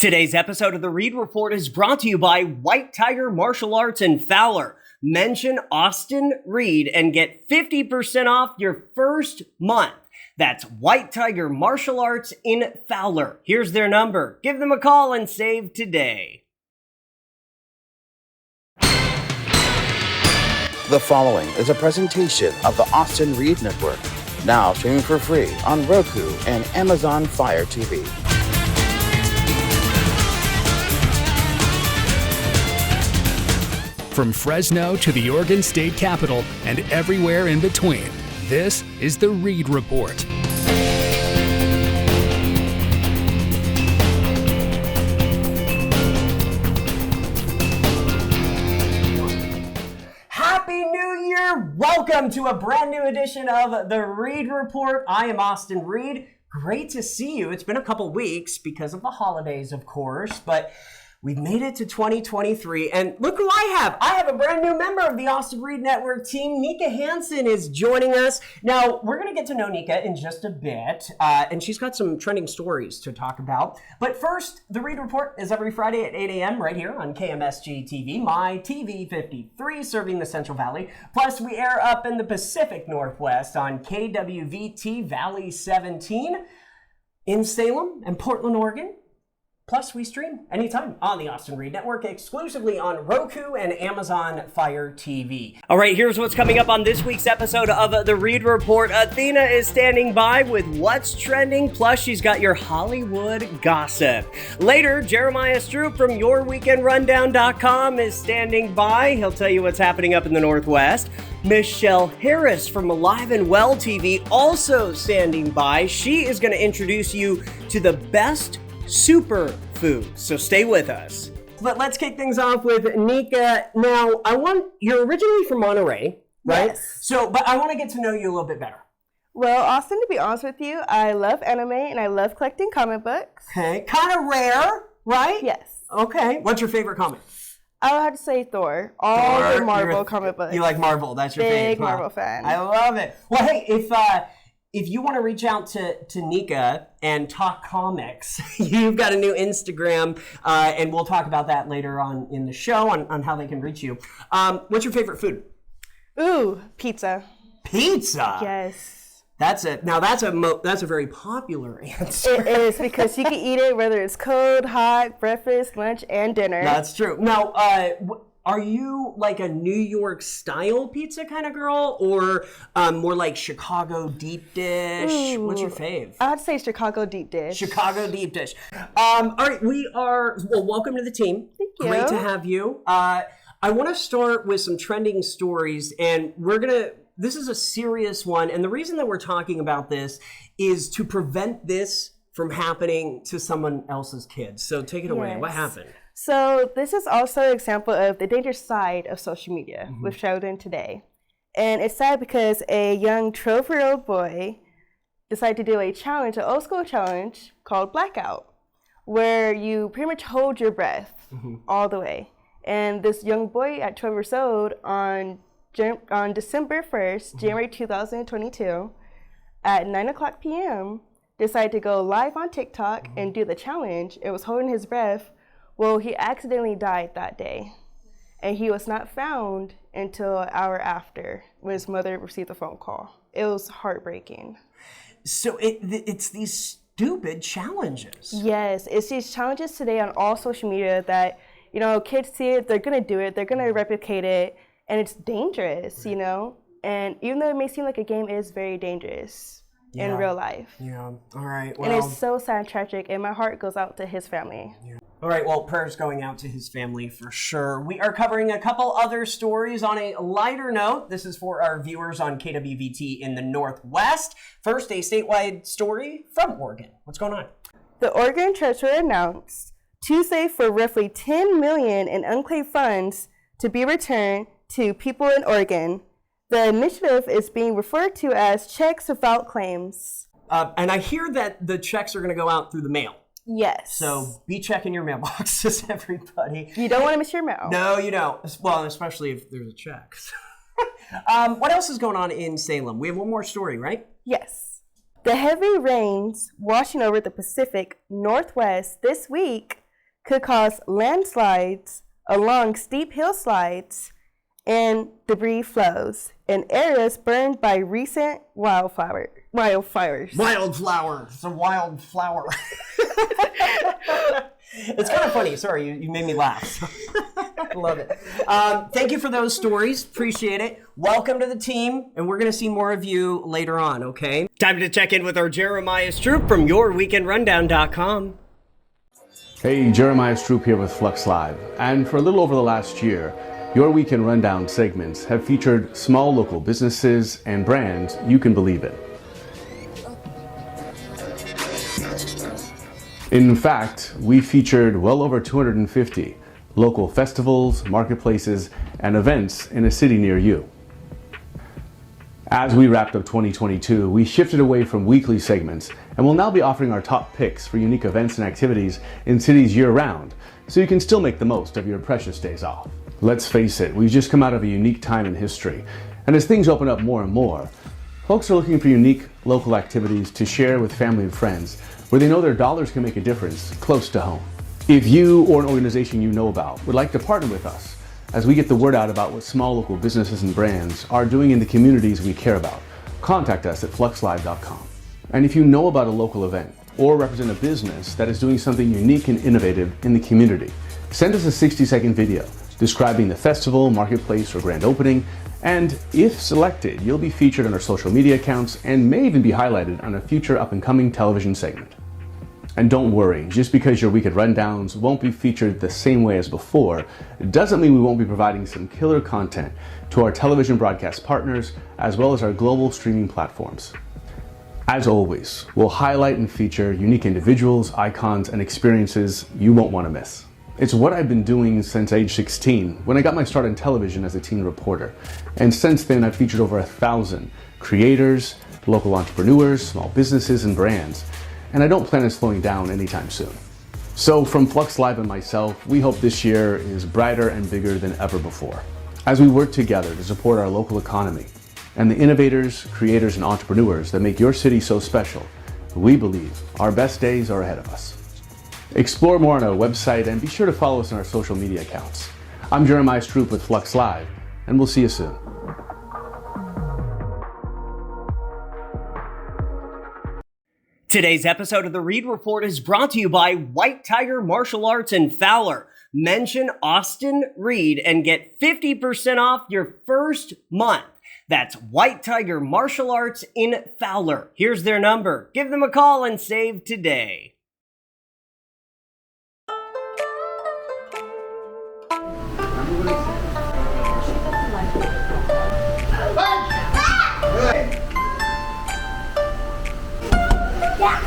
Today's episode of the Reed Report is brought to you by White Tiger Martial Arts in Fowler. Mention Austin Reed and get 50% off your first month. That's White Tiger Martial Arts in Fowler. Here's their number. Give them a call and save today. The following is a presentation of the Austin Reed Network, now streaming for free on Roku and Amazon Fire TV. From Fresno to the Oregon State Capitol and everywhere in between, this is the Reed Report. Happy New Year! Welcome to a brand new edition of the Reed Report. I am Austin Reed. Great to see you. It's been a couple weeks because of the holidays, of course, but we've made it to 2023, and look who I have. I have a brand new member of the Austin Reed Network team. Nika Hansen is joining us. Now, we're going to get to know Nika in just a bit, and she's got some trending stories to talk about. But first, the Reed Report is every Friday at 8 a.m. right here on KMSG TV, my TV 53, serving the Central Valley. Plus, we air up in the Pacific Northwest on KWVT Valley 17 in Salem and Portland, Oregon. Plus, we stream anytime on the Austin Reed Network, exclusively on Roku and Amazon Fire TV. All right, here's what's coming up on this week's episode of the Reed Report. Athena is standing by with what's trending, plus she's got your Hollywood gossip. Later, Jeremiah Stroop from YourWeekendRundown.com is standing by. He'll tell you what's happening up in the Northwest. Michelle Harris from Alive and Well TV also standing by. She is going to introduce you to the best superfood. So stay with us. But let's kick things off with Nika. Now, you're originally from Monterey, right? Yes. But I want to get to know you a little bit better. Well, Austin, to be honest with you, I love anime and I love collecting comic books. Okay. Kind of rare, right? Yes. Okay. What's your favorite comic? I would have to say Thor. All Thor. the Marvel comic books. You like Marvel. That's your favorite. Big Marvel fan. I love it. Well, hey, if you want to reach out to Nika and talk comics, you've got a new Instagram, and we'll talk about that later on in the show on how they can reach you. What's your favorite food? Ooh, pizza. Pizza? Yes. That's a very popular answer. It is, because you can eat it whether it's cold, hot, breakfast, lunch, and dinner. That's true. Now, are you like a New York style pizza kind of girl, or more like Chicago deep dish? Ooh, what's your fave? I'd say Chicago deep dish. Chicago deep dish. All right, welcome to the team. Thank you. Great to have you. I want to start with some trending stories, and this is a serious one, and the reason that we're talking about this is to prevent this from happening to someone else's kids. So take it away. Yes. What happened? So this is also an example of the dangerous side of social media with Sheldon today. And it's sad because a young 12-year-old boy decided to do a challenge, an old school challenge called Blackout, where you pretty much hold your breath all the way. And this young boy at 12 years old on December 1st, January 2022, at 9:00 p.m., decided to go live on TikTok and do the challenge. It was holding his breath. Well, he accidentally died that day, and he was not found until an hour after when his mother received a phone call. It was heartbreaking. So it's these stupid challenges. Yes, it's these challenges today on all social media that, kids see it, they're going to do it, they're going to replicate it, and it's dangerous, And even though it may seem like a game, it is very dangerous in real life. Yeah, all right. Well, and it's so sad and tragic, and my heart goes out to his family. Yeah. All right, well, prayers going out to his family for sure. We are covering a couple other stories on a lighter note. This is for our viewers on KWVT in the Northwest. First, a statewide story from Oregon. What's going on? The Oregon Treasurer announced Tuesday for roughly $10 million in unclaimed funds to be returned to people in Oregon. The initiative is being referred to as checks without claims. And I hear that the checks are going to go out through the mail. Yes. So be checking your mailboxes, everybody. You don't want to miss your mail. No, you don't. Well, especially if there's a check. What else is going on in Salem? We have one more story, right? Yes. The heavy rains washing over the Pacific Northwest this week could cause landslides along steep hillsides and debris flows in areas burned by recent wildfires. Wildflower. It's a wildflower. It's kind of funny. Sorry, you made me laugh. I love it. Thank you for those stories. Appreciate it. Welcome to the team, and we're going to see more of you later on, okay? Time to check in with our Jeremiah Stroop from YourWeekendRundown.com. Hey, Jeremiah Stroop here with Flux Live. And for a little over the last year, Your Weekend Rundown segments have featured small local businesses and brands you can believe in. In fact, we featured well over 250 local festivals, marketplaces, and events in a city near you. As we wrapped up 2022, we shifted away from weekly segments and will now be offering our top picks for unique events and activities in cities year-round, so you can still make the most of your precious days off. Let's face it, we've just come out of a unique time in history, and as things open up more and more, folks are looking for unique local activities to share with family and friends where they know their dollars can make a difference close to home. If you or an organization you know about would like to partner with us as we get the word out about what small local businesses and brands are doing in the communities we care about, contact us at fluxlive.com. And if you know about a local event or represent a business that is doing something unique and innovative in the community, send us a 60-second video describing the festival, marketplace, or grand opening, and if selected, you'll be featured on our social media accounts and may even be highlighted on a future up-and-coming television segment. And don't worry, just because your weekend rundowns won't be featured the same way as before, it doesn't mean we won't be providing some killer content to our television broadcast partners, as well as our global streaming platforms. As always, we'll highlight and feature unique individuals, icons, and experiences you won't want to miss. It's what I've been doing since age 16, when I got my start on television as a teen reporter. And since then, I've featured over 1,000 creators, local entrepreneurs, small businesses, and brands. And I don't plan on slowing down anytime soon. So from Flux Live and myself, we hope this year is brighter and bigger than ever before, as we work together to support our local economy and the innovators, creators, and entrepreneurs that make your city so special. We believe our best days are ahead of us. Explore more on our website and be sure to follow us on our social media accounts. I'm Jeremiah Stroop with Flux Live, and we'll see you soon. Today's episode of the Reed Report is brought to you by White Tiger Martial Arts in Fowler. Mention Austin Reed and get 50% off your first month. That's White Tiger Martial Arts in Fowler. Here's their number. Give them a call and save today.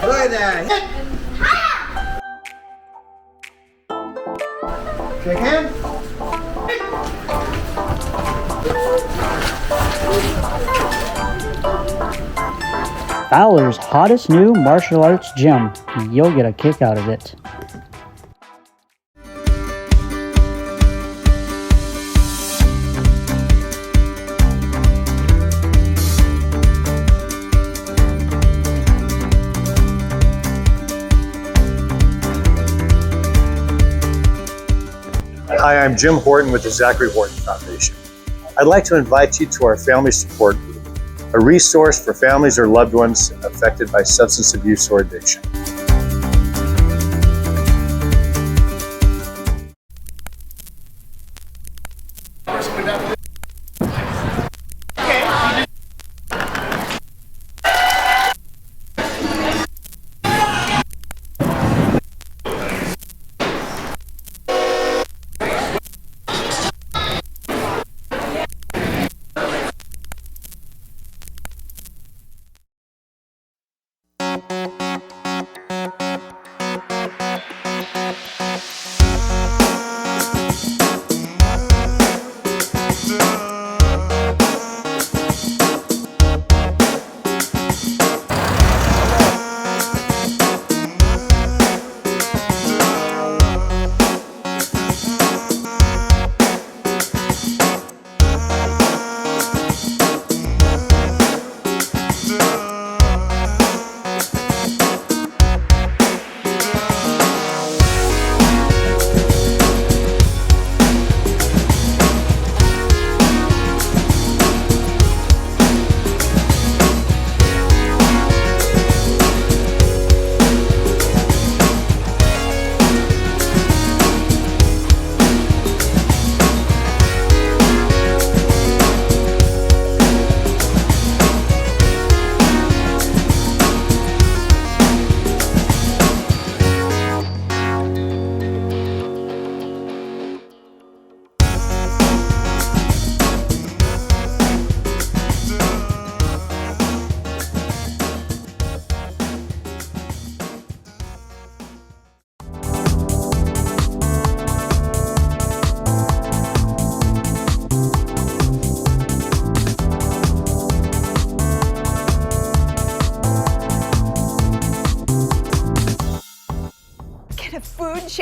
Look at that. Shake hands. Fowler's hottest new martial arts gym. You'll get a kick out of it. Hi, I'm Jim Horton with the Zachary Horton Foundation. I'd like to invite you to our Family Support Group, a resource for families or loved ones affected by substance abuse or addiction.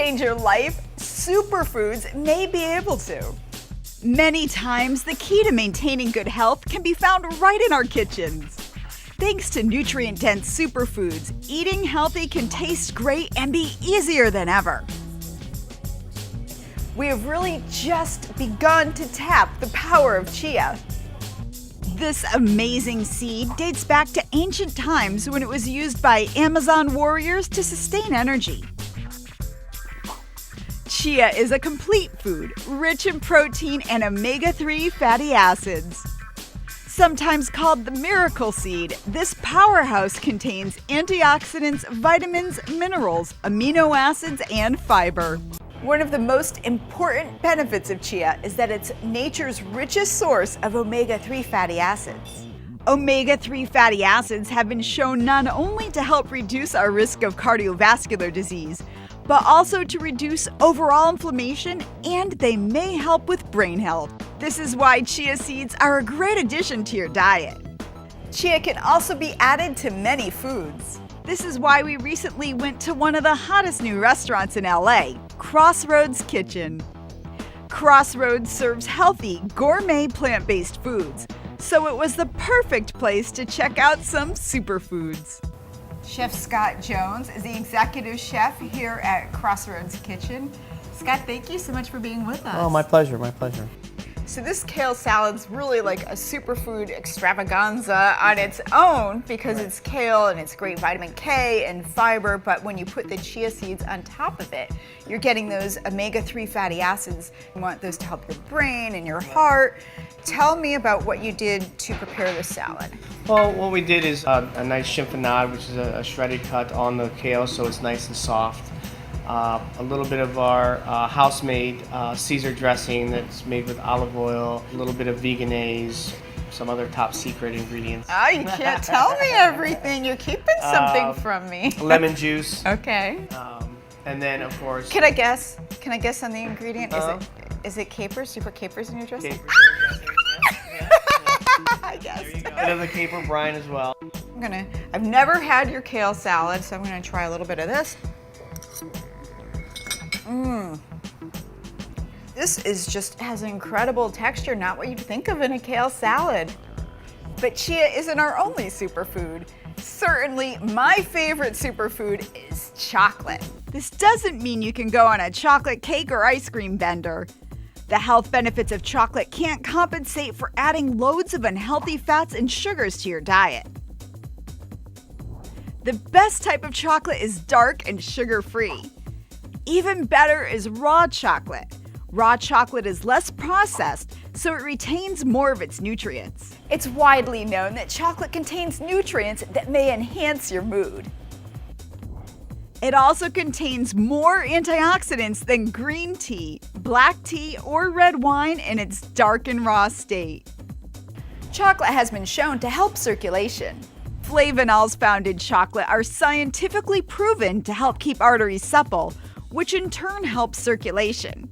change your life, superfoods may be able to. Many times, the key to maintaining good health can be found right in our kitchens. Thanks to nutrient-dense superfoods, eating healthy can taste great and be easier than ever. We have really just begun to tap the power of chia. This amazing seed dates back to ancient times when it was used by Amazon warriors to sustain energy. Chia is a complete food, rich in protein and omega-3 fatty acids. Sometimes called the miracle seed, this powerhouse contains antioxidants, vitamins, minerals, amino acids, and fiber. One of the most important benefits of chia is that it's nature's richest source of omega-3 fatty acids. Omega-3 fatty acids have been shown not only to help reduce our risk of cardiovascular disease, but also to reduce overall inflammation, and they may help with brain health. This is why chia seeds are a great addition to your diet. Chia can also be added to many foods. This is why we recently went to one of the hottest new restaurants in LA, Crossroads Kitchen. Crossroads serves healthy, gourmet plant-based foods, so it was the perfect place to check out some superfoods. Chef Scott Jones is the executive chef here at Crossroads Kitchen. Scott, thank you so much for being with us. Oh, my pleasure, my pleasure. So this kale salad's really like a superfood extravaganza on its own because it's kale and it's great vitamin K and fiber, but when you put the chia seeds on top of it, you're getting those omega-3 fatty acids. You want those to help your brain and your heart. Tell me about what you did to prepare this salad. Well, what we did is a nice chiffonade, which is a shredded cut on the kale so it's nice and soft. A little bit of our house-made Caesar dressing that's made with olive oil, a little bit of veganaise, some other top secret ingredients. Oh, you can't tell me everything. You're keeping something from me. Lemon juice. Okay. And then, of course... Can I guess? Can I guess on the ingredient? Is it capers? You put capers in your dressing? Capers in your dressing, yeah. I guess. There you go. A bit of the caper brine as well. I've never had your kale salad, so I'm gonna try a little bit of this. This has an incredible texture, not what you'd think of in a kale salad. But chia isn't our only superfood. Certainly, my favorite superfood is chocolate. This doesn't mean you can go on a chocolate cake or ice cream bender. The health benefits of chocolate can't compensate for adding loads of unhealthy fats and sugars to your diet. The best type of chocolate is dark and sugar-free. Even better is raw chocolate. Raw chocolate is less processed, so it retains more of its nutrients. It's widely known that chocolate contains nutrients that may enhance your mood. It also contains more antioxidants than green tea, black tea, or red wine in its dark and raw state. Chocolate has been shown to help circulation. Flavanols found in chocolate are scientifically proven to help keep arteries supple, which in turn helps circulation.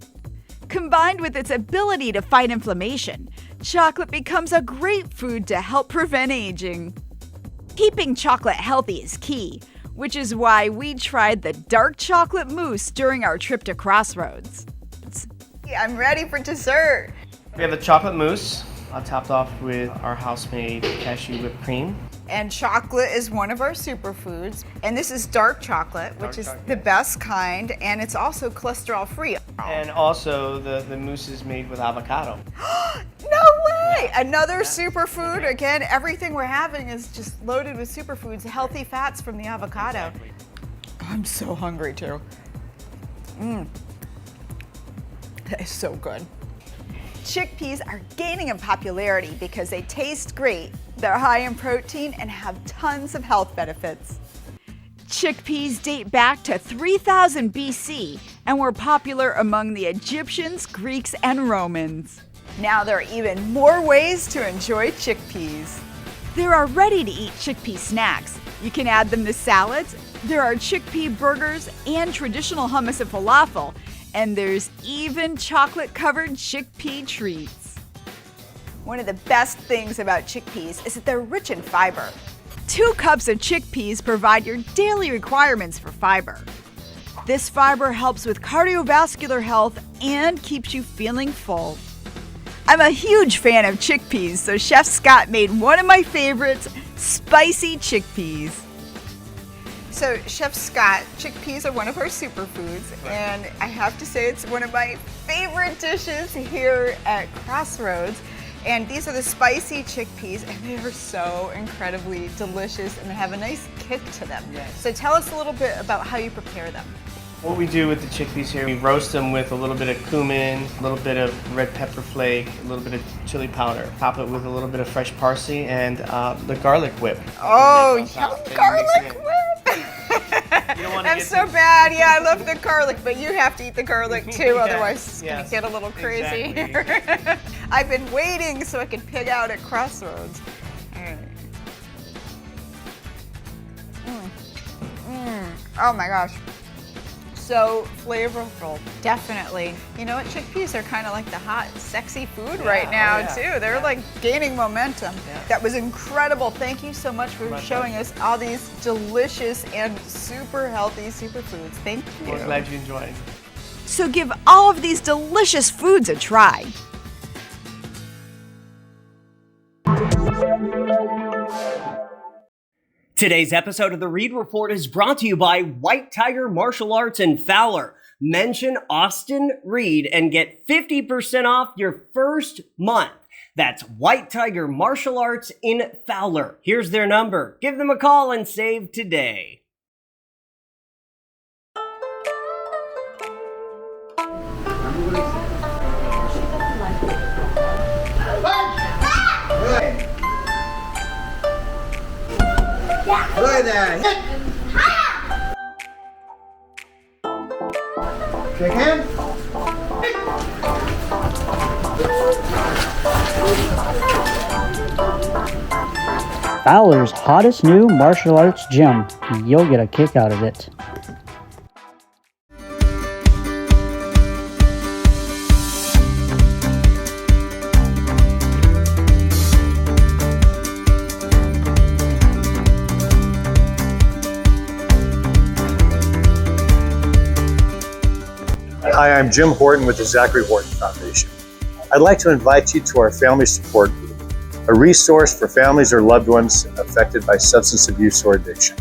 Combined with its ability to fight inflammation, chocolate becomes a great food to help prevent aging. Keeping chocolate healthy is key, which is why we tried the dark chocolate mousse during our trip to Crossroads. I'm ready for dessert. We have the chocolate mousse, topped off with our house-made cashew whipped cream. And chocolate is one of our superfoods. And this is dark chocolate, which is the best kind, and it's also cholesterol-free. And also, the mousse is made with avocado. No way! Another superfood. Again, everything we're having is just loaded with superfoods, healthy fats from the avocado. Exactly. I'm so hungry, too. That is so good. Chickpeas are gaining in popularity because they taste great, they're high in protein, and have tons of health benefits. Chickpeas date back to 3000 BC and were popular among the Egyptians, Greeks, and Romans. Now there are even more ways to enjoy chickpeas. There are ready-to-eat chickpea snacks. You can add them to salads. There are chickpea burgers and traditional hummus and falafel. And there's even chocolate-covered chickpea treats. One of the best things about chickpeas is that they're rich in fiber. 2 cups of chickpeas provide your daily requirements for fiber. This fiber helps with cardiovascular health and keeps you feeling full. I'm a huge fan of chickpeas, so Chef Scott made one of my favorites, spicy chickpeas. So, Chef Scott, chickpeas are one of our superfoods, and I have to say it's one of my favorite dishes here at Crossroads. And these are the spicy chickpeas, and they are so incredibly delicious and they have a nice kick to them. Yes. So tell us a little bit about how you prepare them. What we do with the chickpeas here, we roast them with a little bit of cumin, a little bit of red pepper flake, a little bit of chili powder. Top it with a little bit of fresh parsley and the garlic whip. Oh, garlic whip! I'm so bad. Yeah, I love the garlic, but you have to eat the garlic too, otherwise it's going to get a little crazy. Exactly. I've been waiting so I can pig out at Crossroads. All right. Oh my gosh. So flavorful, definitely. You know what, chickpeas are kind of like the hot, sexy food right now too. They're like gaining momentum. Yeah. That was incredible. Thank you so much for showing us all these delicious and super healthy superfoods. Thank you. We're glad you enjoyed. So give all of these delicious foods a try. Today's episode of the Reed Report is brought to you by White Tiger Martial Arts in Fowler. Mention Austin Reed and get 50% off your first month. That's White Tiger Martial Arts in Fowler. Here's their number. Give them a call and save today. Look at that. Shake hands. Fowler's hottest new martial arts gym. You'll get a kick out of it. Hi, I'm Jim Horton with the Zachary Horton Foundation. I'd like to invite you to our Family Support Group, a resource for families or loved ones affected by substance abuse or addiction.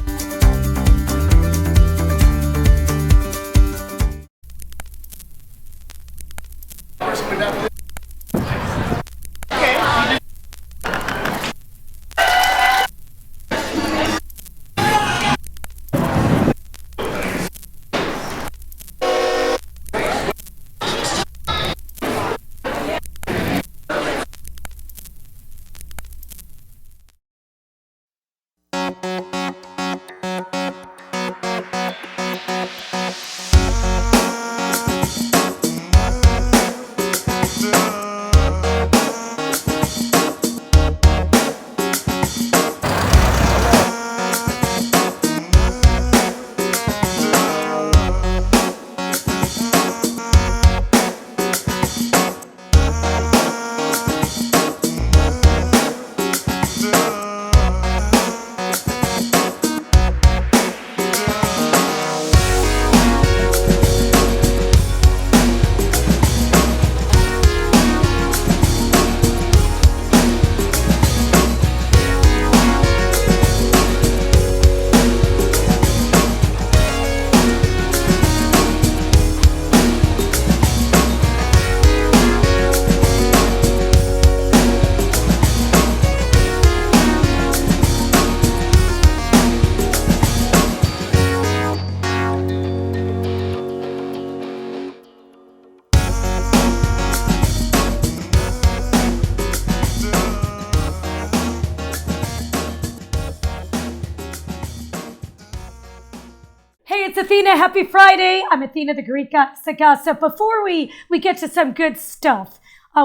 It's Athena. Happy Friday. I'm Athena, the Greek gossip. Before we get to some good stuff,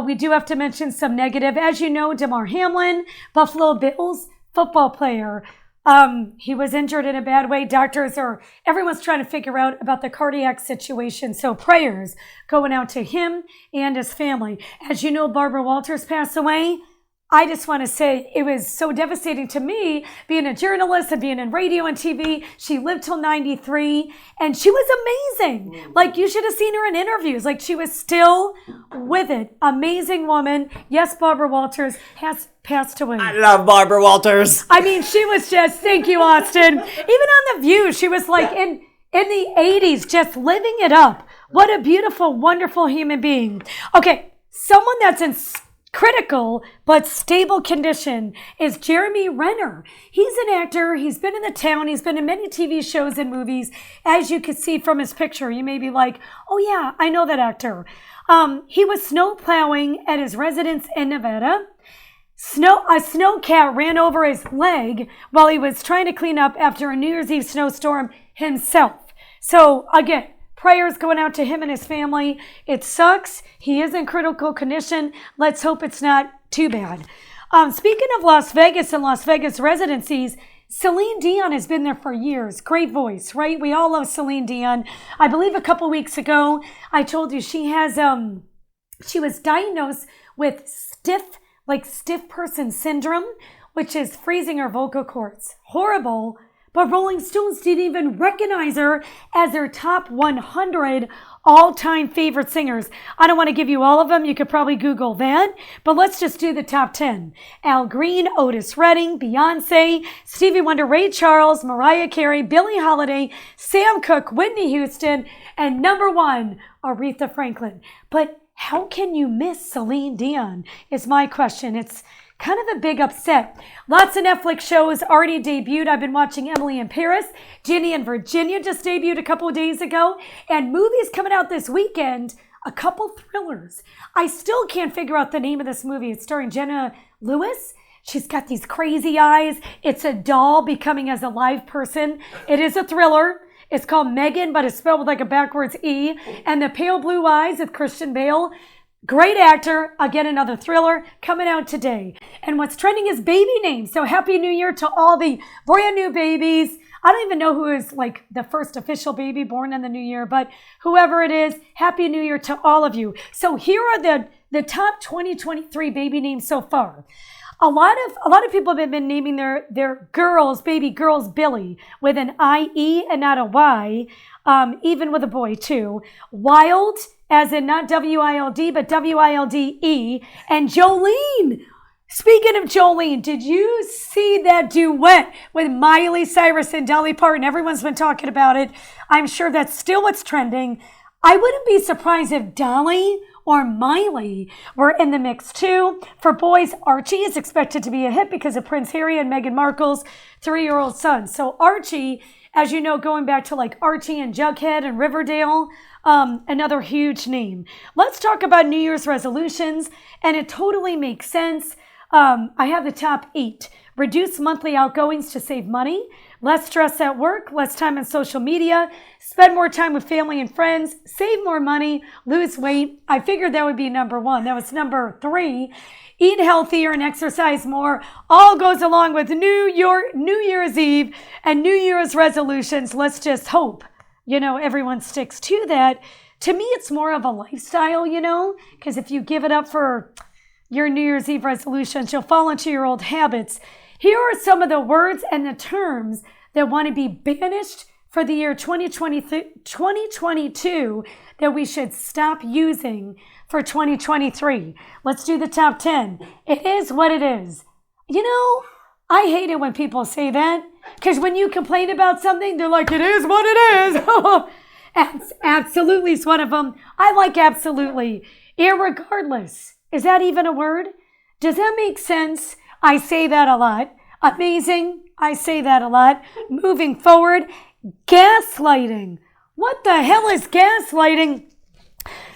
we do have to mention some negative. As you know, Damar Hamlin, Buffalo Bills football player, he was injured in a bad way. Everyone's trying to figure out about the cardiac situation. So prayers going out to him and his family. As you know, Barbara Walters passed away. I just want to say it was so devastating to me being a journalist and being in radio and TV. She lived till 93 and she was amazing. Like you should have seen her in interviews. Like she was still with it. Amazing woman. Yes, Barbara Walters has passed away. I love Barbara Walters. I mean, she was just, thank you, Austin. Even on The View, she was like in the 80s, just living it up. What a beautiful, wonderful human being. Okay, someone that's in critical but stable condition is Jeremy Renner. He's an actor. He's been in the town. He's been in many TV shows and movies. As you can see from his picture, you may be like, oh yeah, I know that actor. He was snow plowing at his residence in Nevada. A snowcat ran over his leg while he was trying to clean up after a New Year's Eve snowstorm himself. So again, prayers going out to him and his family. It sucks. He is in critical condition. Let's hope it's not too bad. Speaking of Las Vegas and Las Vegas residencies, Celine Dion has been there for years. Great voice, right? We all love Celine Dion. I believe a couple weeks ago, I told you she was diagnosed with stiff person syndrome, which is freezing her vocal cords. Horrible. But Rolling Stones didn't even recognize her as their top 100 all-time favorite singers. I don't want to give you all of them. You could probably Google that. But let's just do the top 10. Al Green, Otis Redding, Beyonce, Stevie Wonder, Ray Charles, Mariah Carey, Billie Holiday, Sam Cooke, Whitney Houston, and number 1, Aretha Franklin. But how can you miss Celine Dion is my question. It's kind of a big upset. Lots of Netflix shows already debuted. I've been watching Emily in Paris. Ginny and Virginia just debuted a couple of days ago. And movies coming out this weekend, a couple thrillers. I still can't figure out the name of this movie. It's starring Jenna Lewis. She's got these crazy eyes. It's a doll becoming as a live person. It is a thriller. It's called Megan, but it's spelled with like a backwards E. And the pale blue eyes with Christian Bale. Great actor. Again, another thriller coming out today. And what's trending is baby names. So Happy New Year to all the brand new babies. I don't even know who is like the first official baby born in the new year, but whoever it is, Happy New Year to all of you. So here are the top 2023 baby names so far. A lot of people have been naming their baby girls Billy with an I-E and not a Y, even with a boy too. Wild, as in not W-I-L-D, but W-I-L-D-E. And Jolene. Speaking of Jolene, did you see that duet with Miley Cyrus and Dolly Parton? Everyone's been talking about it. I'm sure that's still what's trending. I wouldn't be surprised if Dolly or Miley were in the mix too. For boys, Archie is expected to be a hit because of Prince Harry and Meghan Markle's 3-year-old son. So Archie, as you know, going back to like Archie and Jughead and Riverdale, another huge name. Let's talk about New Year's resolutions, and it totally makes sense. I have the top 8. Reduce monthly outgoings to save money. Less stress at work, less time on social media, spend more time with family and friends, save more money, lose weight. I figured that would be number 1. That was number 3. Eat healthier and exercise more. All goes along with New Year's Eve and New Year's resolutions. Let's just hope, everyone sticks to that. To me, it's more of a lifestyle, because if you give it up for your New Year's Eve resolutions, you'll fall into your old habits. Here are some of the words and the terms that want to be banished for the year 2022 that we should stop using for 2023. Let's do the top 10. It is what it is. I hate it when people say that, because when you complain about something, they're like, it is what it is. Absolutely is one of them. I like absolutely. Irregardless. Is that even a word? Does that make sense? I say that a lot. Amazing. I say that a lot. Moving forward, gaslighting. What the hell is gaslighting?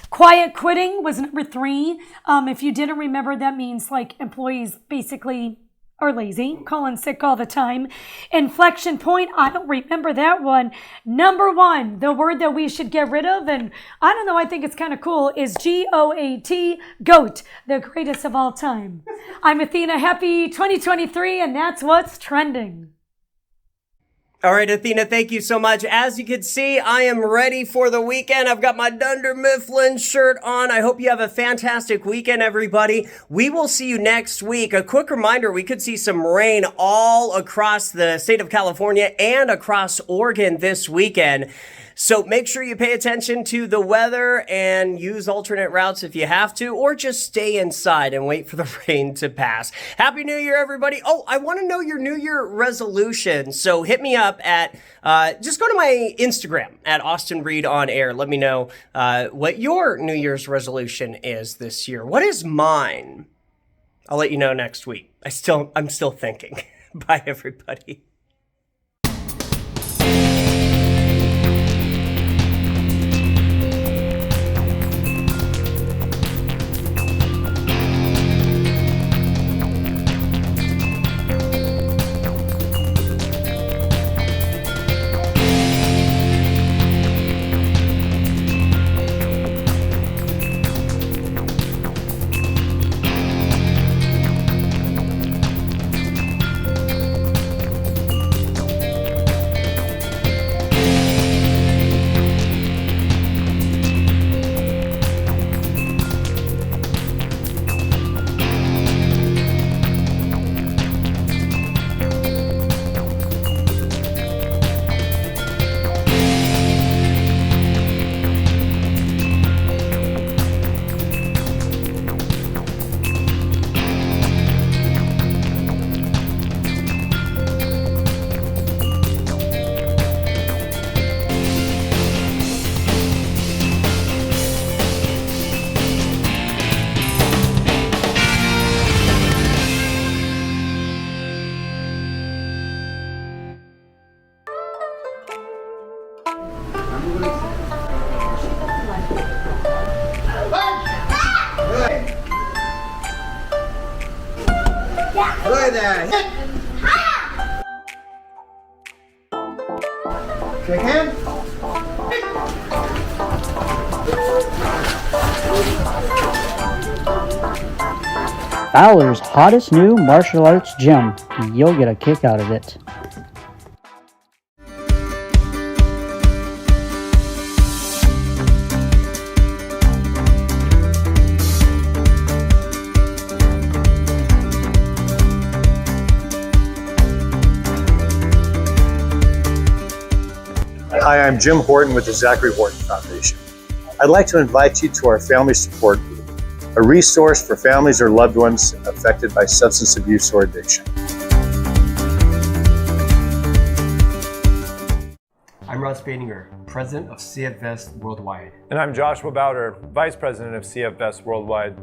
Quiet quitting was number 3. If you didn't remember, that means like employees basically are lazy, calling sick all the time. Inflection point, I don't remember that one. Number 1, the word that we should get rid of, and I don't know, I think it's kind of cool, is G-O-A-T, GOAT, the greatest of all time. I'm Athena, happy 2023, and that's what's trending. All right, Athena, thank you so much. As you can see, I am ready for the weekend. I've got my Dunder Mifflin shirt on. I hope you have a fantastic weekend, everybody. We will see you next week. A quick reminder, we could see some rain all across the state of California and across Oregon this weekend. So make sure you pay attention to the weather and use alternate routes if you have to, or just stay inside and wait for the rain to pass. Happy New Year, everybody. Oh, I want to know your New Year resolution. So hit me up at, just go to my Instagram at Austin Reed on Air. Let me know what your New Year's resolution is this year. What is mine? I'll let you know next week. I'm still thinking. Bye, everybody. Look at that. Shake hands. Fowler's hottest new martial arts gym. You'll get a kick out of it. Hi, I'm Jim Horton with the Zachary Horton Foundation. I'd like to invite you to our Family Support Group, a resource for families or loved ones affected by substance abuse or addiction. I'm Russ Baininger, President of CF Vest Worldwide. And I'm Joshua Bowder, Vice President of CF Vest Worldwide.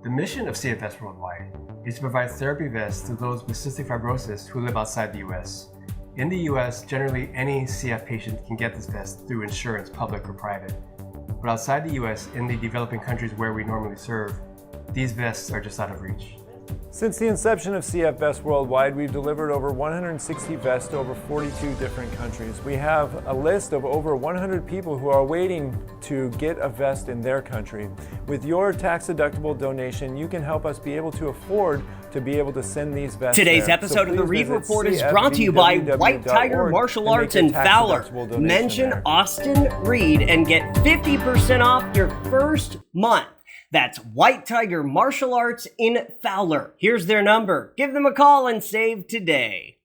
The mission of CF Vest Worldwide is to provide therapy vests to those with cystic fibrosis who live outside the U.S. In the U.S., generally any CF patient can get this vest through insurance, public or private. But outside the U.S., in the developing countries where we normally serve, these vests are just out of reach. Since the inception of CF Vest Worldwide, we've delivered over 160 vests to over 42 different countries. We have a list of over 100 people who are waiting to get a vest in their country. With your tax-deductible donation, you can help us be able to afford to be able to send these vests. Today's episode of the Reed Report is brought to you by White Tiger Martial Arts in Fowler. Mention Austin Reed and get 50% off your first month. That's White Tiger Martial Arts in Fowler. Here's their number. Give them a call and save today.